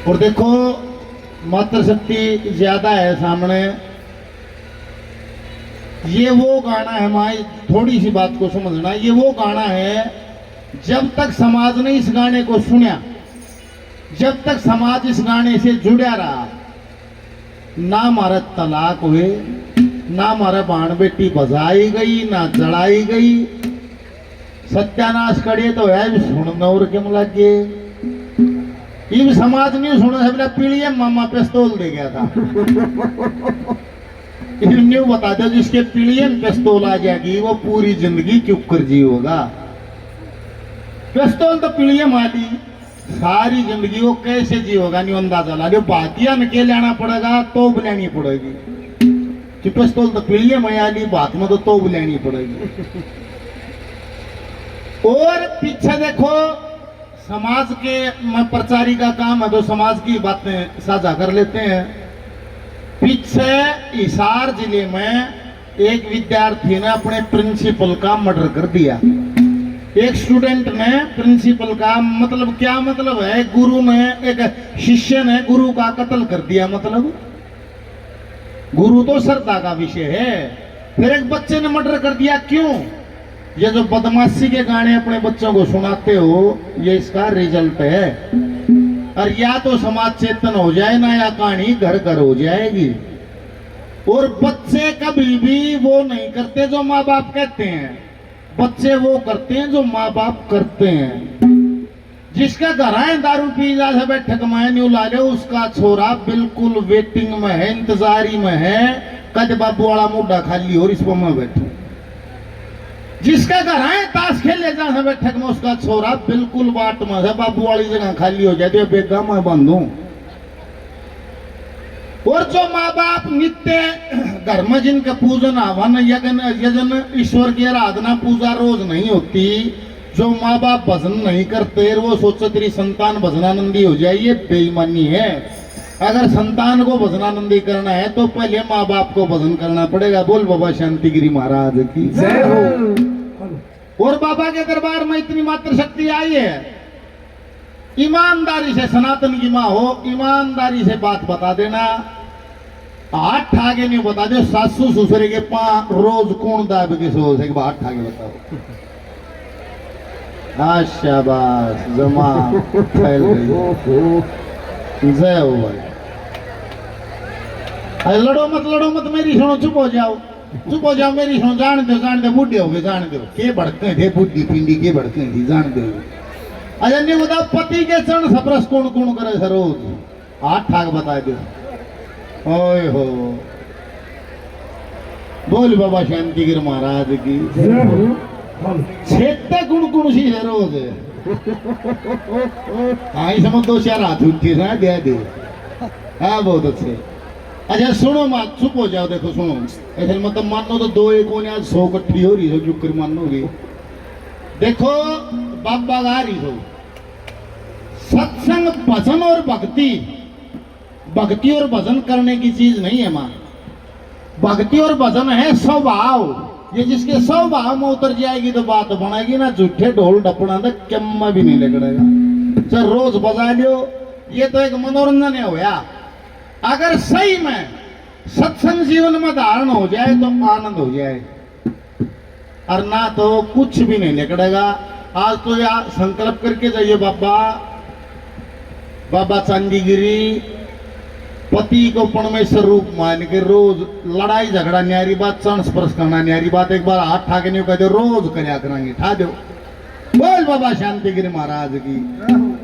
और देखो मातृशक्ति ज्यादा है सामने। ये वो गाना है, माई थोड़ी सी बात को समझना, ये वो गाना है जब तक समाज ने इस गाने को सुना, जब तक समाज इस गाने से जुड़ा रहा, ना हमारा तलाक हुए, ना हमारा बाण बेटी बजाई गई, ना जड़ाई गई, सत्यानाश करिए तो है सुन और के लगे। ये समाज नहीं सुना है, पीढ़ी मामा पिस्तौल दे गया था। न्यू बता दो जिसके पीढ़ी में पिस्तौल आ जाएगी वो पूरी जिंदगी चुप कर जी होगा। पिस्तौल तो पीढ़ी माली सारी जिंदगी वो कैसे जी होगा नहीं अंदाजा ला। बातिया में के लेना पड़ेगा तो बुलानी पड़ेगी कि पिस्तौल तो पीढ़ी में आली, बात में तो बुलानी पड़ेगी। और पीछे देखो समाज के में प्रचारी का काम है तो समाज की बातें साझा कर लेते हैं। पीछे हिसार जिले में एक विद्यार्थी ने अपने प्रिंसिपल का मर्डर कर दिया। एक स्टूडेंट ने प्रिंसिपल का, मतलब क्या मतलब है, गुरु ने, एक शिष्य ने गुरु का कत्ल कर दिया। मतलब गुरु तो श्रद्धा का विषय है, फिर एक बच्चे ने मर्डर कर दिया। क्यों? ये जो बदमाशी के गाने अपने बच्चों को सुनाते हो ये इसका रिजल्ट है। और या तो समाज चेतन हो जाए ना, या कहानी घर घर हो जाएगी। और बच्चे कभी भी वो नहीं करते जो माँ बाप कहते हैं, बच्चे वो करते हैं जो माँ बाप करते हैं। जिसका घर है दारू पी जा से बैठक में न्यू ला ले, उसका छोरा बिल्कुल वेटिंग में है, इंतजारी में है, कद बाबू वाला मुड्ढा खाली और इस पर मैं बैठू। जिसका घर है ताश खेले जा से बैठक में, उसका छोरा बिल्कुल बाट में है, बाबू वाली जगह खाली हो जाती है, बेगा मैं बंधू। और जो माँ बाप नित्य घर में जिनका पूजन हवन यजन ईश्वर की आराधना पूजा रोज नहीं होती, जो माँ बाप भजन नहीं करते, वो सोचते तेरी संतान भजनानंदी हो जाए, ये बेईमानी है। अगर संतान को भजनानंदी करना है तो पहले माँ बाप को भजन करना पड़ेगा। बोल बाबा शांतिगिरी महाराज की जय हो। और बाबा के दरबार में इतनी मात्र शक्ति आई है, ईमानदारी से सनातन की माँ हो, ईमानदारी से बात बता देना, हाथ ठाके नहीं बता दो। सासू ससुरे के रोज कौन दाब के सो से हाथ ठाके बताओ। शाबाश जमा फैल गई। जय हो भाई। लड़ो मत मेरी सुनो, चुप हो जाओ, चुप हो जाओ, मेरी सुनो। जान दो बूढ़े हो गए, जान दो के भड़के थे, बुद्धि पिंडी के भड़के थी, जान दो। अच्छा नहीं बताओ पति के चरण सप्रस कौन कौन करे सरोज, हाथ ठाक बता दो। ओए हो, बोल बाबा शांतिगिर महाराज की। छेते गुण सी है रोज। आई समझ दो चार हाथ उठी ना दे। हाँ बहुत अच्छे। अच्छा सुनो मत, चुप हो जाओ। देखो सुनो, ऐसे मतलब मानो तो दो एक होने आज 100 इकट्ठी हो रही हो, जो कर मानोगे। देखो बाबा गा रही हो, सत्संग भजन और भक्ति, भक्ति और भजन करने की चीज नहीं है मां। भक्ति और भजन है स्वभाव। ये जिसके स्वभाव में उतर जाएगी तो बात बनाएगी ना। झूठे ढोल डपना तो कम भी नहीं लगेगा। चल रोज बजा लियो, ये तो एक मनोरंजन है होया। अगर सही में सत्संग जीवन में धारण हो जाए तो आनंद हो जाए, और ना तो कुछ भी नहीं निकलेगा। आज तो यार संकल्प करके जाइए बाबा चांदीगिरी पति को परमेश्वर रूप मान के रोज लड़ाई झगड़ा न्यारी बात, चरण स्पर्श करना न्यारी बात, एक बार हाथ ठाके नहीं कह दो, रोज करया करेंगे। ठा दो। बोल बाबा शांतिगिरी महाराज की।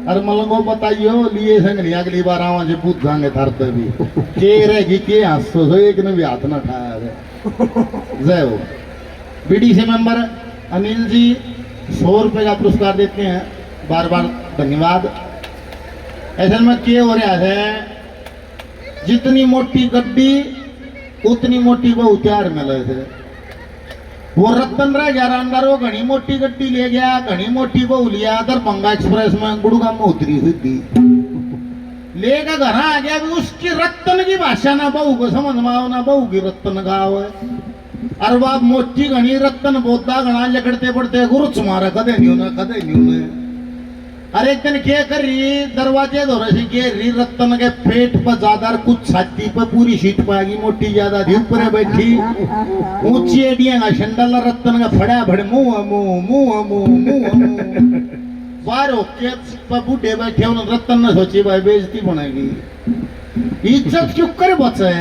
अरे मलंगो बताइयो लिए संग नहीं, अगली बार आवा जे पूछ जाएंगे थार पे भी के रहेगी के हंसो सो एक ने भी हाथ ना उठाया है। जय हो। बीडीसी मेंबर अनिल जी 100 रुपए का पुरस्कार देते हैं, बार बार धन्यवाद। ऐसे में क्या हो रहा है, जितनी मोटी गड्डी उतनी मोटी वो उतार मिले थे। वो रतन रह गया अंदर, वो घनी मोटी गड्डी ले गया, घनी मोटी बहू लिया, दरभंगा एक्सप्रेस में गुड़गांव में उतरी हुई थी, लेकर घर आ गया। उसकी रत्न की भाषा ना बहू को समझ में आओ, ना बहू की रत्न गाँव है। अरे बाप मोटी घनी रत्न बोलता घना लकड़ते पड़ते गुरुच मारा, कदे नहीं होना, कदे नहीं होने। अरे एक दिन क्या कर रही दरवाजे धो रही के री रत्तन के पेट पर ज्यादा कुछ छाती पर पूरी सीट पर आगी मोटी ज्यादा थी ऊपर बैठी ऊंची एडिया का शंडल रत्तन का फड़ा फड़ मुंह मुंह मुंह मुंह मुंह बाहर होके बूढ़े बैठे उन्होंने रत्तन ने सोची भाई बेइज्जती बनाएगी इज्जत क्यों कर बचे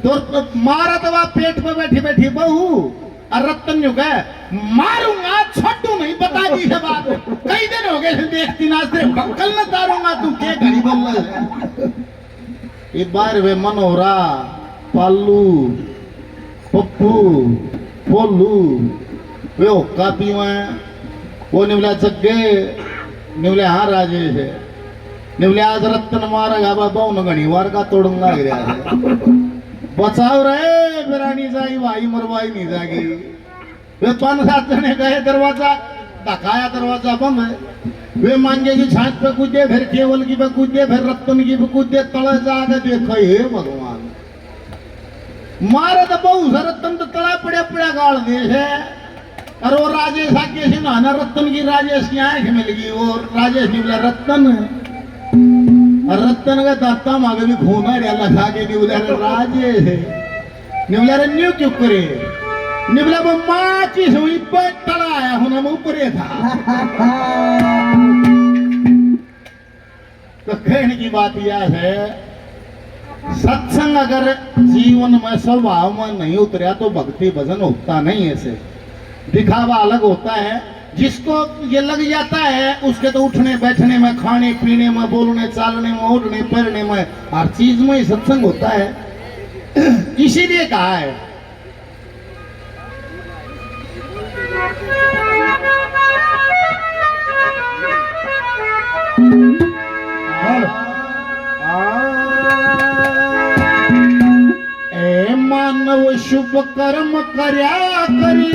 तो मारा तो वहां पेट पे बैठी बैठी बहू और रत्तन जो गए मारूंगा छोटू नहीं बता दी से बात कई दिन हो गए देखती ना तेरे बक्कल न तारूंगा तू क्या घड़ी बोल रहा है एक बार वे मनोहरा पालू पप्पू पोलू वे हुक्का पीवा वो निवला जग्गे निवले हाँ राजेश है निवले आज रत्तन मारेगा बाबा उन घनी वार का तोड़ूंगा बचाव रहे बिरानी जाई भाई मरवाई नहीं जागी वे 5-7 जने गए दरवाजा धकाया दरवाजा बंद है वे मांगे की छाछ पे कूदे फिर केवल की पे कूदे फिर रत्तन की पे कूदे तले जाके देखो हे भगवान मारे तो बहु से रत्तन तो तला पड़े पड़ा गाड़ दे है और वो राजेश आके से ना रत्तन की राजेश की आंख मिल गई वो राजेश ने बोला रत्तन रत्तन का दाता मांगे भी खूना रे लगा के निवला राजेश निवला रे न्यू क्यों करे निवला वो माँ की सुई पर तला आया हूँ ना ऊपर था तो कहने की बात यह है सत्संग अगर जीवन में स्वभाव में नहीं उतरा तो भक्ति भजन होता नहीं ऐसे दिखावा अलग होता है जिसको ये लग जाता है उसके तो उठने बैठने में खाने पीने में बोलने चालने में उठने पैरने में हर चीज में ही सत्संग होता है इसीलिए कहा है ए मानव शुभ कर्म कर्या करी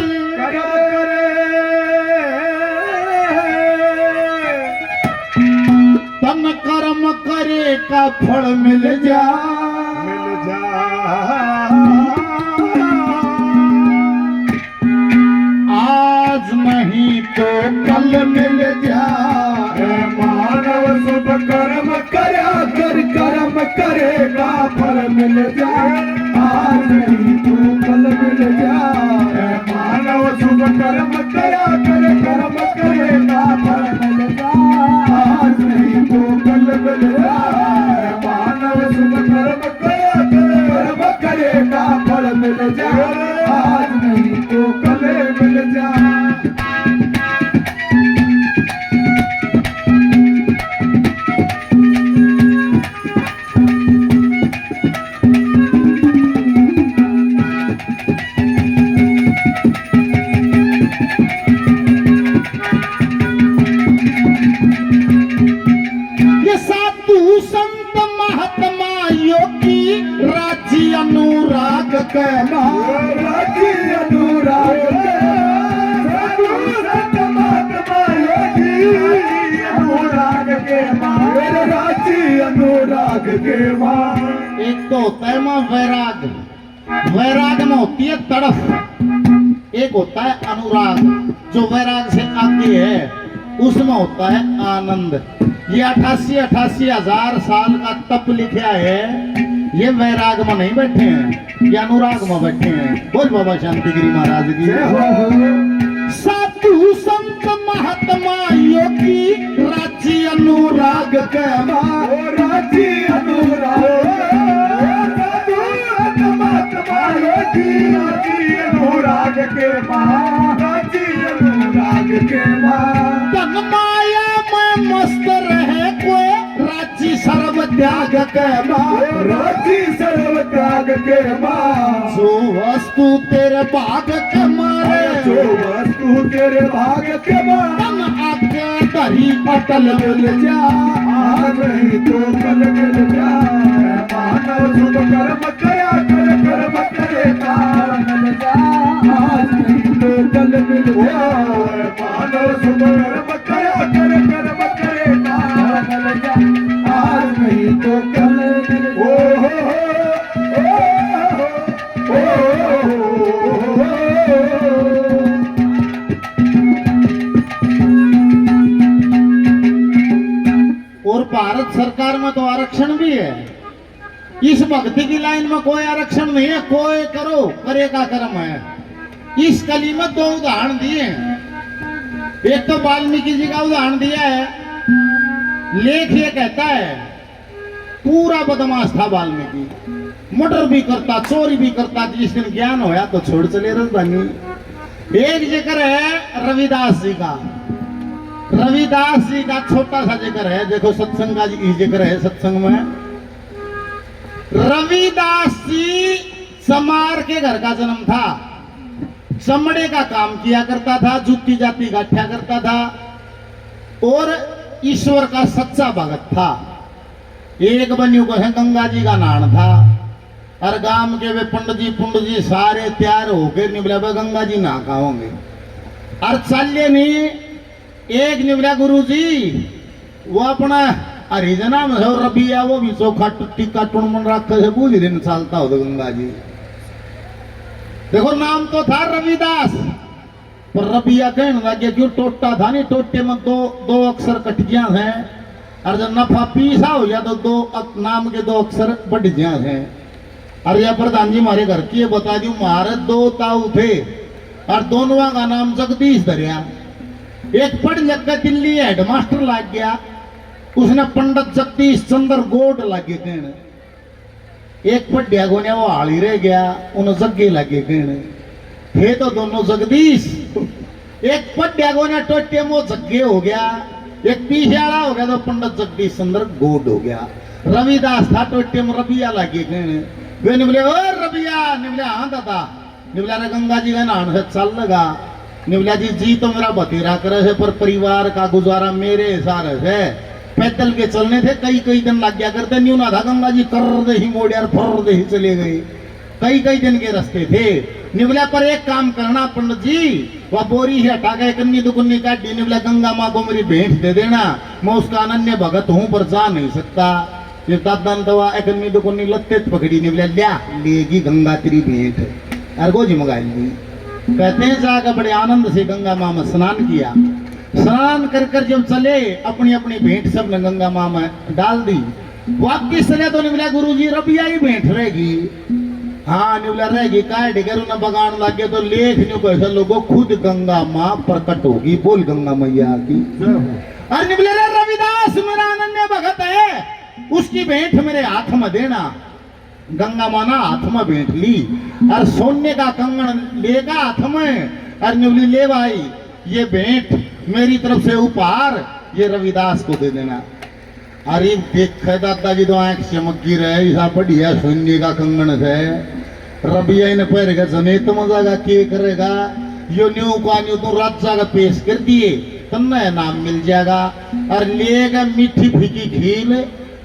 तन कर्म करे का फल मिल जा आज नहीं तो कल मिल जा मानव शुभ कर्म करा कर कर्म करेगा फल मिल जा आज नहीं तो कल मिल जा मानव शुभ कर्म करा कर कर्म करेगा फल मिल जा आज नहीं तो कल मिल जा मानव शुभ कर्म करा कर कर्म करेगा फल मिल जा आज नहीं तो कल मिल जा अनुराग के राजी अनुराग के अनुराग के मेरे राजी अनुराग के माँ एक तो होता है माँ वैराग वैराग में होती है तड़फ एक होता है अनुराग जो वैराग से आगे है उसमें होता है आनंद ये 88 हजार साल का तप लिखा है ये वैराग में नहीं बैठे हैं ये अनुराग में बैठे हैं बोल बाबा शांतिगिरी महाराज की साधु संत महात्मा योगी राजी अनुराग के राजी अनुराग महात्मा योगी राजी अनुराग के राजी अनुराग के तन माया में मस्त रहे कोई राजी सर्व त्याग के राजी सर्व त्याग के जो वस्तु तेरे भाग के मारे जो वस्तु तेरे भाग के तन आगे दरी अटल मिल जा आज नहीं तो कल मिल जा मानव शुभ कर्म करा कर कर्म करेगा मिल जा आज नहीं तो कल मिल जा मानव शुभ कर्म करा कर कर्म करेगा मिल जा आज नहीं तो कल मिल आरक्षण भी है। इस भक्ति की लाइन में कोई आरक्षण नहीं है, कोई करो करे का कर्म है। इस कली में दो उदाहरण दिए हैं। एक तो वाल्मीकि जी का उदाहरण दिया है। लेख ये कहता है पूरा बदमाश था वाल्मीकि, मर्डर भी करता, चोरी भी करता, जिस दिन ज्ञान होया तो छोड़ चले राजधानी। एक जिक्र है रविदास जी का। रविदास जी का छोटा सा जिक्र है, देखो सत्संग का जिक्र है। सत्संग में रविदास जी चमार के घर का जन्म था। चमड़े का काम किया करता था, जूती जाती गाठिया करता था और ईश्वर का सच्चा भगत था। एक बन्यू को है गंगा जी का नान था और गांव के वे पंडित जी सारे तैयार होके निबले गंगा जी ना होंगे और चलिए नहीं। एक निबला गुरु जी वो अपना हरिजना में है रबिया, वो भी चोखा टिक्का टुणमन रखे से पूछ दिन चलता हो तो गंगा जी। देखो नाम तो था रविदास, पर रबिया कहने लगे क्यों टोटा था नहीं, टोटे में दो अक्षर कट गया है और जब नफा पीसा हो गया तो नाम के 2 अक्षर बढ़ गया है। और यह प्रधान जी हमारे घर की बता दू, महाराज 2 ताऊ थे और दोनों का नाम जगदीश धरिया। एक पढ़ लिख कर दिल्ली हेडमास्टर लग गया, उसने पंडित जगदीश चंद्र गोड लगे कहने। एक पढ़िया गोने वो हाली रह गया, उन्हें जग्गे लगे कहने। थे तो दोनों जगदीश। एक पढ़िया गोने टोटे में जग्गे हो गया, एक पीछाड़ा हो गया तो पंडित जगदीश चंद्र गोड हो गया। रविदास था टोटे में रबिया लगे कहने। वे निबले ओ रबिया, निबले हाँ दादा, निबला रे गंगा जी का नाम से चल लगा। निबला जी तो मेरा बतेरा करे है, पर परिवार का गुजारा मेरे सारे है। पैदल के चलने थे, कई दिन लग गया करते, न्यू ना था गंगा जी कर दे ही मोड़ यार फर दे ही चले गए। कई दिन के रास्ते थे। निबला पर एक काम करना पंडित जी, वह बोरी से हटा के कन्नी दुकन्नी काट दी। निबला गंगा माँ को मेरी भेंट दे देना, मैं उसका अनन्य भगत हूँ पर जा नहीं सकता। ये दादान दवा कन्नी दुकन्नी लत्ते पकड़ी। निबला लिया लेगी गंगा तेरी भेंट और गोजी मंगा ली। कहते हैं जाकर बड़े आनंद से गंगा माँ में स्नान किया। स्नान कर जब चले अपनी अपनी भेंट सब ने गंगा माँ में डाल दी। वापिस चले तो निबला गुरु जी रबिया ही भेंट रहेगी। हाँ निबला रहेगी काय ढेर न बगान लगे तो लेख न्यू कैसे लोगों खुद गंगा माँ प्रकट होगी। बोल गंगा मैया की। और निबले रे रविदास मेरा अनन्य भगत है, उसकी भेंट मेरे हाथ में देना। गंगा माँ ना हाथ में भेंट ली और सोने का कंगन लेगा हाथ में और निबली ले भाई ये भेंट मेरी तरफ से उपहार, ये रविदास को दे देना। अरे देख दादाजी तो आंख चमकी रहे, ऐसा बढ़िया सोने का कंगन है। रबिया ने पैर जने तो मजा का के करेगा, यो न्यू का न्यू तो राजा का पेश कर दिए तब नया नाम मिल जाएगा। और लेगा मीठी फीकी खील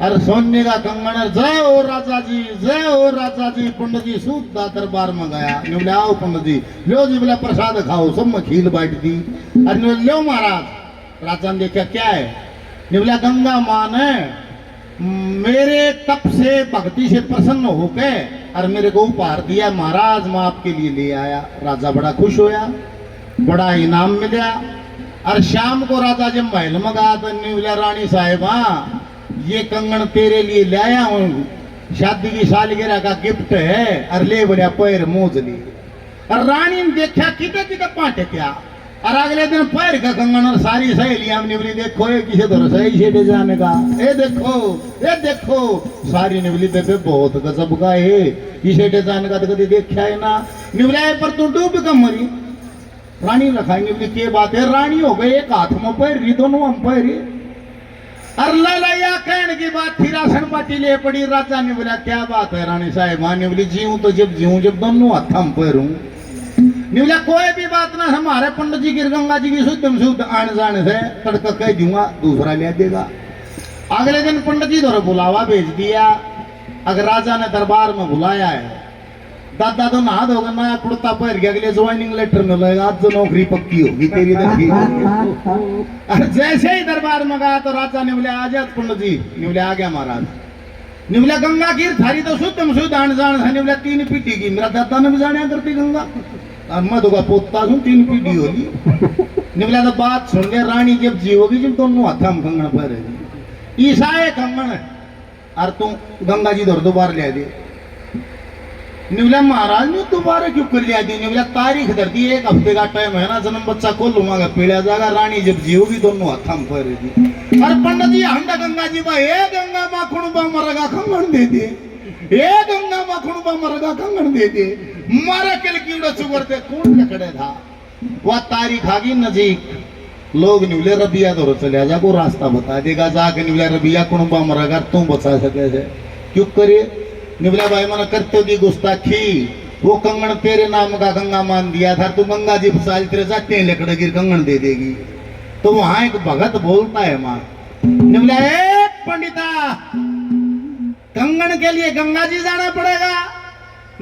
और सोने का कंगन। जय हो राजा जी, जय हो राजा जी। पंडित जी सूदा दरबार में गया। बोले आओ पंडित जी, लो जी बोला प्रसाद खाओ। सब में खील बांट दी और लो महाराज। राजा ने देखा क्या है, बोला गंगा माँ ने मेरे तप से भक्ति से प्रसन्न होके और मेरे को उपहार दिया महाराज, मैं आपके लिए ले आया। राजा बड़ा खुश होया, बड़ा इनाम मिला। और शाम को राजा जब महल में गया तो बोला रानी साहिबा ये कंगन तेरे लिए ले आया हूँ, शादी की सालगिरह का गिफ्ट है। और ले बोलिया पैर मोज ली। और रानी ने देखा किते किते पाटे क्या। और अगले दिन पैर का कंगन और सारी सहेलियां निबली देखो ये किसे तो सही छेड़े जाने का। ए देखो सारी निबली बेबे बहुत गजब का है, ये छेड़े जाने का तो कभी देखा है ना। निबला पर तू डूब का मरी। रानी रखाई निबली के बात है, रानी हो गई एक हाथ में पैर रही, दोनों हम पैर। और ललैया कहने की बात थी राशन पार्टी ले पड़ी। राजा ने बोला क्या बात है रानी साहब। ने बोली जीऊं तो जब जीऊं जब दोनों हाथ हम पैरूं। ने बोला कोई भी बात ना, हमारे पंडित जी की गंगा जी की शुद्ध आने जाने से तड़का कह दूंगा, दूसरा ले देगा। अगले दिन पंडित जी द्वारा बुलावा भेज दिया। अगर राजा ने दरबार में बुलाया है, दादा तो नहा धोगा नया कुर्ता पहन के अगले ज्वाइनिंग लेटर मिलेगा, आज तो नौकरी पक्की होगी तेरी तो ठीक होगी। और जैसे ही दरबार में गया तो राजा ने बोले आजाद पंडित जी। ने बोले आ गया महाराज। ने बोला गंगा की थारी तो शुद्ध आने जान है। ने बोला 3 पीढ़ी की, मेरा दादा ने भी जाने करती गंगा और मैं तो पोता हूँ 3 पीढ़ी होगी। ने बोला तो बात सुन ले, रानी जब जी होगी जब दोनों हाथ में कंगन पहनेगी। ईसा कंगन और तू गंगा जी धर दोबारा ले दे। निवला महाराज ने दोबारा क्यों कर लिया दी? निवला तारीख धर दी, 1 हफ्ते का टाइम है ना, जन्म बच्चा को लूंगा पीड़ा जाएगा, रानी जब जीवोगी दोनों हाथ में पैर दी। और पंडित जी हंडा गंगा जी बा ए गंगा माखण बा मरगा खंगन दे दे, ए गंगा माखण बा मरगा खंगन दे दे, मारा कल कीड़ा चुगर दे कौन लकड़े था। वह तारीख आ गई नजीक, लोग निवले रबिया दौर चले जा को रास्ता बता देगा, जाके निवला रबिया कौन बा मरगा तू बचा सके से क्यों करे? निवला भाई मन करते दी गुस्ताखी, वो कंगन तेरे नाम का गंगा मान दिया था, तू गंगा जी फसाल तेरे जाते हैं लकड़े गिर कंगन दे देगी। तो वहां एक भगत बोलता है माँ, निवला पंडिता कंगन के लिए गंगा जी जाना पड़ेगा।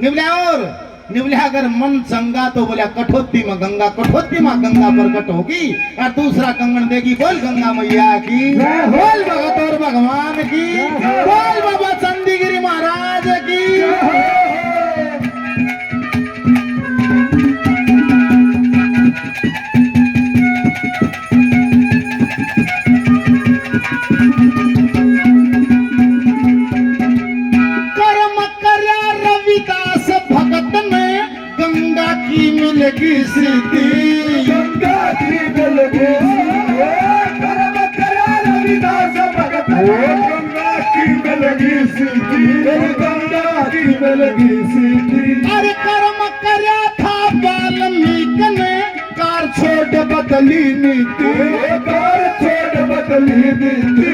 निवला और निवला अगर मन चंगा तो बोला कठोती में गंगा, कठोती में गंगा प्रकट होगी और दूसरा कंगन देगी। बोल गंगा मैया की, बोल भगत और भगवान की, बोल बाबा चंदीगिरी महाराज की। कर्म कर्या रविदास भगत में गंगा की मिलेगी सिद्धि, गंगा की मिलेगी कर्म करा रविदास भगत, गंगा की मिलेगी सिद्धि, गंगा की मिलेगी सिद्धि। अरे कर्म कर्या था वाल्मीकि ने, कार छोड़ बदली नीति, कार छोड़ बदली नीति।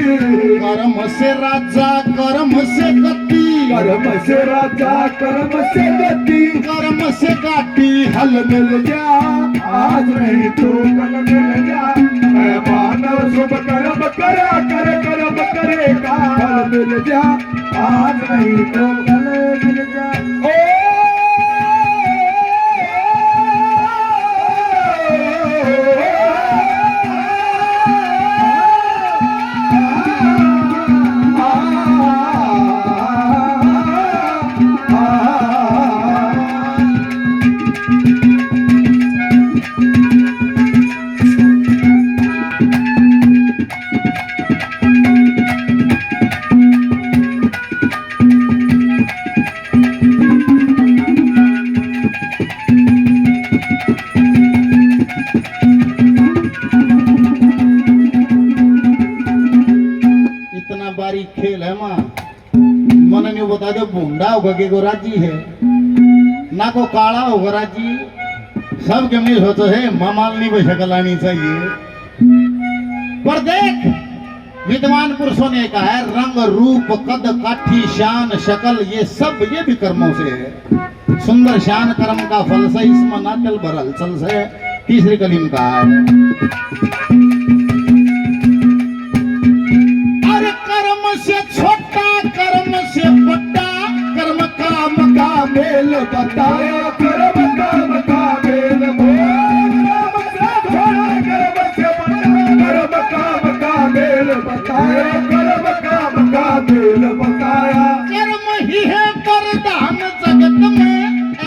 कर्म से राजा कर्म से गति, कर्म से राजा कर्म से गति, कर्म से गाटी हल मिल जा, आज नहीं तो कल मिल जा। ऐ मानव शुभ कर्म करा कर कर्म करेगा फल मिल जा, आज नहीं तो कल मिल जा। खेल है माँ, मन ने बता दो भूंडा होगा के को राजी है ना को काला होगा राजी, सब के मिल होता है मामालनी पे शक्ल आनी चाहिए। पर देख विद्वान पुरुषों ने कहा है रंग रूप कद काठी शान शकल ये सब ये भी कर्मों से है। सुंदर शान कर्म का फल से इसमें नाटल भरल चल से। तीसरी कली में कहा है अरे कर्म से छोटा कर्म से बड़ा कर्म काम का मेल बताया, कर्म काम का मेल बताया, कर्म काम का मेल बताया। कर्म ही है वरदान जगत में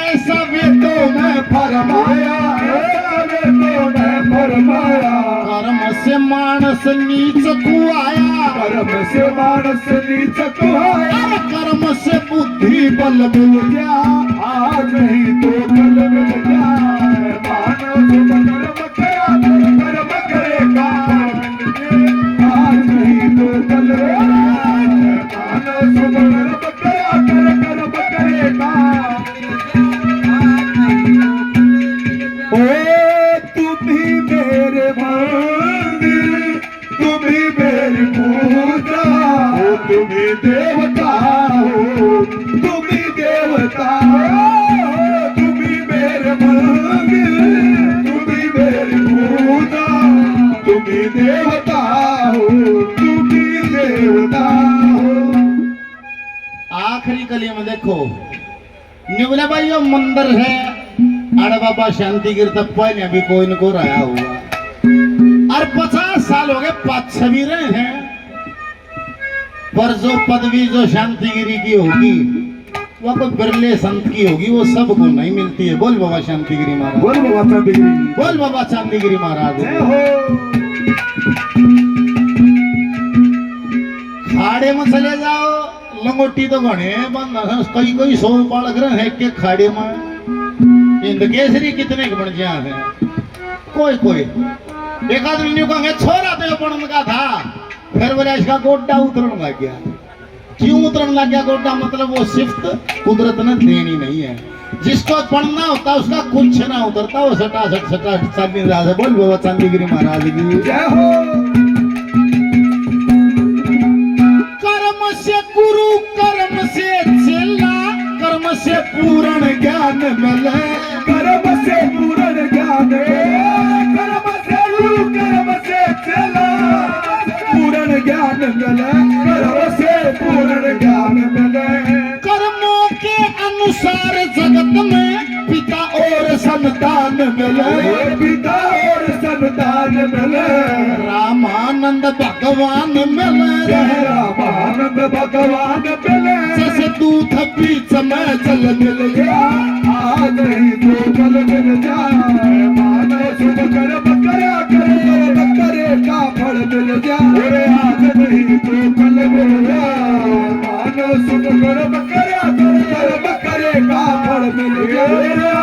ऐसा वेदों में फरमाया, ऐसा वेदों में फरमाया। कर्म से मानस नीच को आया, कर्म से मानस नीच को आया। अरे कर्म से बुद्धि बल मिल गया, आज नहीं तो कल मिल जाए। मानव शुभ कर्म करा कर्म करेगा, आज नहीं तो कल मानव शुभ कर्म करा कर्म करेगा। ओ तुम ही मेरे मंदिर, तुम ही मेरी पूजा, ओ तुम ही देवता हो, तुम ही देवता हो, तुम ही मेरे मंदिर, तुम ही मेरी पूजा, तुम ही देवता हो, तुम ही देवता हो। आखिरी कली में देखो निवले भाई यो मंदिर है अरे बाबा शांतिगिर तक पहले अभी कोई न को रहा हुआ और 50 साल हो गए 5-6 भी रहे हैं, पर जो पदवी जो शांतिगिरी की होगी वो कोई बिरले संत की होगी, वो सबको नहीं मिलती है। बोल बाबा शांतिगिरी महाराज, बोल बाबा चांदीगिरी, बोल बाबा चांदीगिरी महाराज। जय हो। खाड़े में चले जाओ लंगोटी तो घने बंद कई कई 100 बालक रहे एक एक खाड़े में इंद केसरी कितने के बन गया है कोई कोई एक आदमी न्यू कहेंगे छोरा तो बनने का था फिर बोला इसका गोड्डा उतरने लग गया क्यों उतरने लग गया गोड्डा मतलब वो सिफ्त कुदरत ने देनी नहीं है जिसको पढ़ना होता उसका कुछ ना उतरता वो सटा चांदी राजा बोल बाबा चांदीगिरी महाराज की जय हो कर्म से गुरु कर्म से चेला कर्म से पूर्ण ज्ञान मिले कर्म से पूर्ण ज्ञान कर्म से गुरु कर्म से चला पूर्ण ज्ञान मिले कर्म से पूर्ण ज्ञान मिले कर्मों के अनुसार जगत में पिता और संतान मिले पिता और संतान मिले रामानंद भगवान मिले जय रामानंद भगवान मिले जैसे दूध बीच में जल मिल गया आज नहीं तो कल मिल जाए मानव शुभ कर्म करा करे का फल मिल जाए आज नहीं तो कल मिल जाए मानव शुभ कर्म करा करे का फल मिल जाए